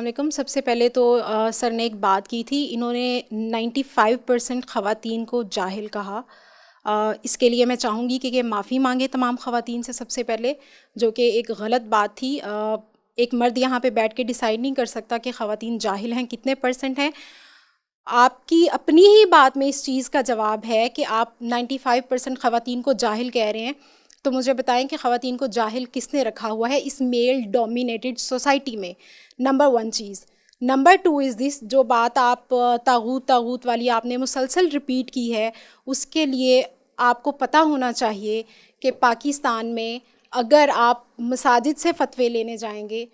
السلام علیکم. سب سے پہلے تو سر نے ایک بات کی تھی, انہوں نے 95% خواتین کو جاہل کہا. اس کے لیے میں چاہوں گی کہ معافی مانگے تمام خواتین سے سب سے پہلے, جو کہ ایک غلط بات تھی. ایک مرد یہاں پہ بیٹھ کے ڈیسائیڈ نہیں کر سکتا کہ خواتین جاہل ہیں کتنے % ہیں. آپ کی اپنی ہی بات میں اس چیز کا جواب ہے کہ آپ 95% خواتین کو جاہل کہہ رہے ہیں. تو مجھے بتائیں کہ خواتین کو جاہل کس نے رکھا ہوا ہے اس میل ڈومینیٹڈ سوسائٹی میں. نمبر 1 چیز. نمبر 2 از دس, جو بات آپ طاغوت والی آپ نے مسلسل ریپیٹ کی ہے, اس کے لیے آپ کو پتہ ہونا چاہیے کہ پاکستان میں اگر آپ مساجد سے فتوے لینے جائیں گے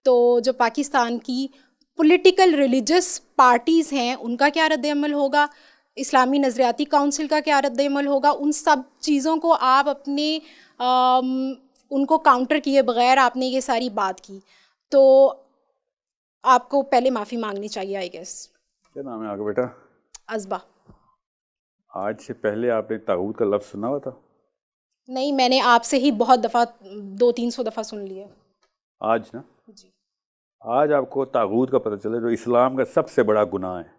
تو جو پاکستان کی پولیٹیکل ریلیجس پارٹیز ہیں ان کا کیا رد عمل ہوگا, اسلامی نظریاتی کونسل کا کیا رد عمل ہوگا, ان سب چیزوں کو آپ اپنے ان کو کاؤنٹر کیے بغیر آپ نے یہ ساری بات کی. تو آپ کو پہلے معافی مانگنی چاہیے آئی گیس. کیا نام ہے آپ کا بیٹا؟ ازبا. آج سے پہلے آپ نے طاغوت کا لفظ سنا ہوا تھا؟ نہیں, میں نے آپ سے ہی بہت دفعہ 200-300 دفعہ سن لیا. آج نا جی, آج آپ کو طاغوت کا پتہ چلے جو اسلام کا سب سے بڑا گناہ ہے.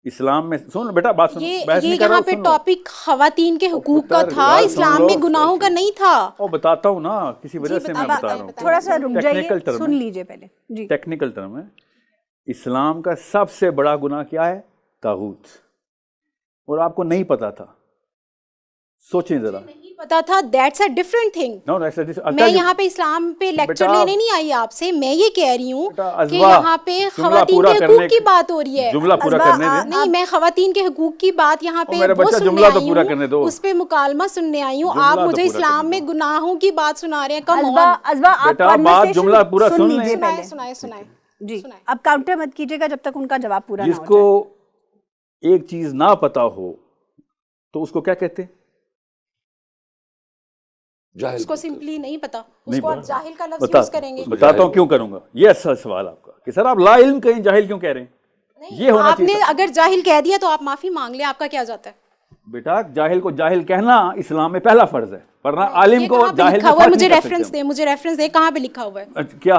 اسلام میں سن بیٹا بات سنو, بحث نہیں کر رہا ہوں, یہاں پہ ٹاپک خواتین کے حقوق کا تھا, اسلام میں گناہوں کا نہیں تھا. او بتاتا ہوں نا, کسی وجہ سے میں بتا رہا ہوں. تھوڑا سا رک جائیے, سن لیجئے پہلے. جی, ٹیکنیکل ٹرم ہے. اسلام کا سب سے بڑا گناہ کیا ہے؟ طاغوت. اور آپ کو نہیں پتا تھا. سوچیں ذرا. نہیں پتا تھا, دیٹس اے ڈفرنٹ تھنگ. میں یہاں پہ اسلام پہ لیکچر لینے نہیں آئی آپ سے, میں یہ کہہ رہی ہوں کہ یہاں پہ خواتین کے حقوق کی بات ہو رہی ہے. جملہ پورا کرنے دیں. نہیں, میں خواتین کے حقوق کی بات یہاں پہ وہ سننے آئی ہوں, اس پہ مکالمہ سننے آئی ہوں. آپ مجھے اسلام میں گناہوں کی بات سنا رہے ہیں. کم بات جملہ پورا سن لیجیے پہلے. سنائے. جی, اب کاؤنٹر مت کیجیے گا جب تک ان کا جواب پورا نہ ہو جس کو ایک چیز نہ پتا ہو تو اس کو کیا کہتے ہیں؟ اس کو سمپلی نہیں پتا, اس کو آپ جاہل کا لفظ یوز کریں گے. بتاتا ہوں کیوں کروں گا. یہ اصل سوال آپ کا کہ سر آپ لا علم کہیں جاہل کیوں کہہ رہے ہیں. یہ ہونا آپ نے اگر جاہل کہہ دیا تو آپ معافی مانگ لیں, آپ کا کیا جاتا ہے؟ بیٹا جاہل کو جاہل کہنا اسلام میں پہلا فرض ہے, ورنہ عالم کو جاہل لکھا ہوا ہے. مجھے ریفرنس دے, کہاں پہ لکھا ہوا ہے کیا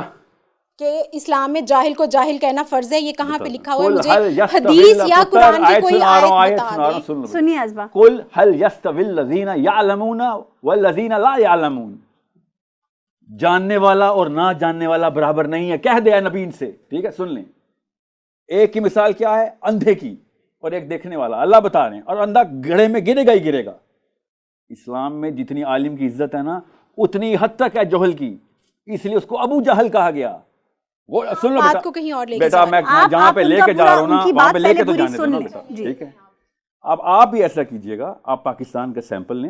کہ اسلام میں جاہل کو جاہل کہنا فرض ہے؟ یہ کہاں پہ لکھا ہوا ہے؟ مجھے حدیث یا قرآن کی کوئی آیت بتا دیں. سنیے ازبا. قل هل يستوي الذين يعلمون والذين لا يعلمون. جاننے والا اور نہ جاننے والا برابر نہیں ہے, کہہ دیا نبی ان سے. ٹھیک ہے, سن لیں. ایک کی مثال کیا ہے؟ اندھے کی, اور ایک دیکھنے والا. اللہ بتا رہے ہیں, اور اندھا گڑھے میں گرے گا ہی گرے گا. اسلام میں جتنی عالم کی عزت ہے نا اتنی حد تک ہے جہل کی, اس لیے اس کو ابو جہل کہا گیا. وہ سن لو بات کو کہیں اور لے کے بیٹا, میں جہاں پہ لے کے جا رہا ہوں نا وہاں پہ لے کے تو جانے دو نا بیٹا. ٹھیک ہے, اب آپ بھی ایسا کیجئے گا, آپ پاکستان کا سیمپل لیں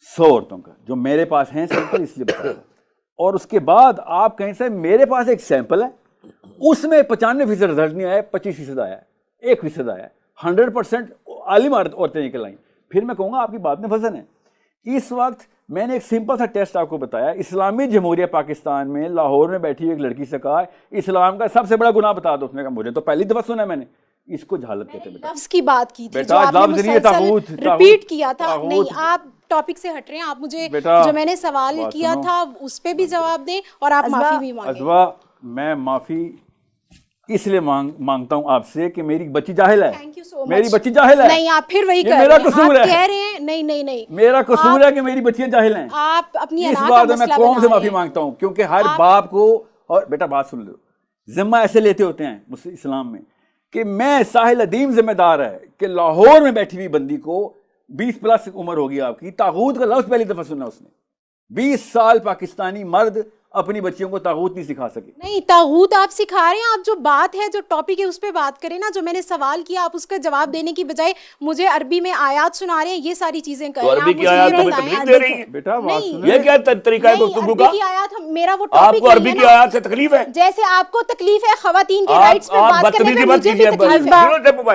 100 عورتوں کا, جو میرے پاس ہیں سیمپل اس لیے بتا رہا ہوں, اور اس کے بعد آپ کہیں سے میرے پاس ایک سیمپل ہے, اس میں 95% رزلٹ نہیں آیا, 25% آیا ہے, 1% آیا ہے, 100% عالم عورتیں نکل آئیں. پھر میں کہوں گا آپ کی بات میں وزن ہے. اس وقت میں نے ایک سمپل سا ٹیسٹ آپ کو بتایا. اسلامی جمہوریہ پاکستان میں لاہور میں بیٹھی ایک لڑکی سے کہا اسلام کا سب سے بڑا گناہ بتا دو. اس نے کہا مجھے تو پہلی دفعہ سنا ہے میں نے. اس کو جہالت کہتے ہیں. لفظ کی بات کی تھی جو آپ نے مسلسل ریپیٹ کیا تھا. نہیں, آپ ٹاپک سے ہٹ رہے ہیں. آپ مجھے جو میں نے سوال کیا تھا اس پہ بھی جواب دیں, اور آپ معافی بھی مانگیں. ازوا, میں معافی اس لیے مانگتا ہوں آپ سے کہ میری بچی جاہل ہے. میری بچی جاہل ہے. نہیں, آپ پھر وہی کہہ رہے ہیں, آپ کہہ رہے ہیں. نہیں, میرا قصور ہے کہ میری بچیاں جاہل ہیں. آپ اپنی اس بات میں قوم سے معافی مانگتا ہوں, کیونکہ ہر باپ کو, اور بیٹا بات سن لو, ذمہ ایسے لیتے ہوتے ہیں اسلام میں کہ میں ساحل ادیم ذمہ دار ہے کہ لاہور میں بیٹھی ہوئی بندی کو 20+ عمر ہوگی آپ کی, طاغوت کا لفظ پہلی دفعہ سنا اس نے. 20 سال پاکستانی مرد اپنی بچیوں کو طاغوت نہیں سکھا سکے. نہیں, طاغوت آپ سکھا رہے ہیں. آپ جو بات ہے, جو ٹاپک ہے, اس پہ بات کریں نا. جو میں نے سوال کیا آپ اس کا جواب دینے کی بجائے مجھے عربی میں آیات سنا رہے ہیں, یہ ساری چیزیں کر رہے ہیں. عربی کی آیات تمہیں تکلیف دے رہی ہیں بیٹا, بات سنیں. یہ کیا طریقہ ہے گفتگو کا؟ عربی کی آیات, میرا وہ آپ ٹاپک کو عربی کی آیات سے تکلیف ہے, جیسے آپ کو تکلیف ہے خواتین کے رائٹس پہ بات کرنے میں, مجھے بھی تکلیف ہے.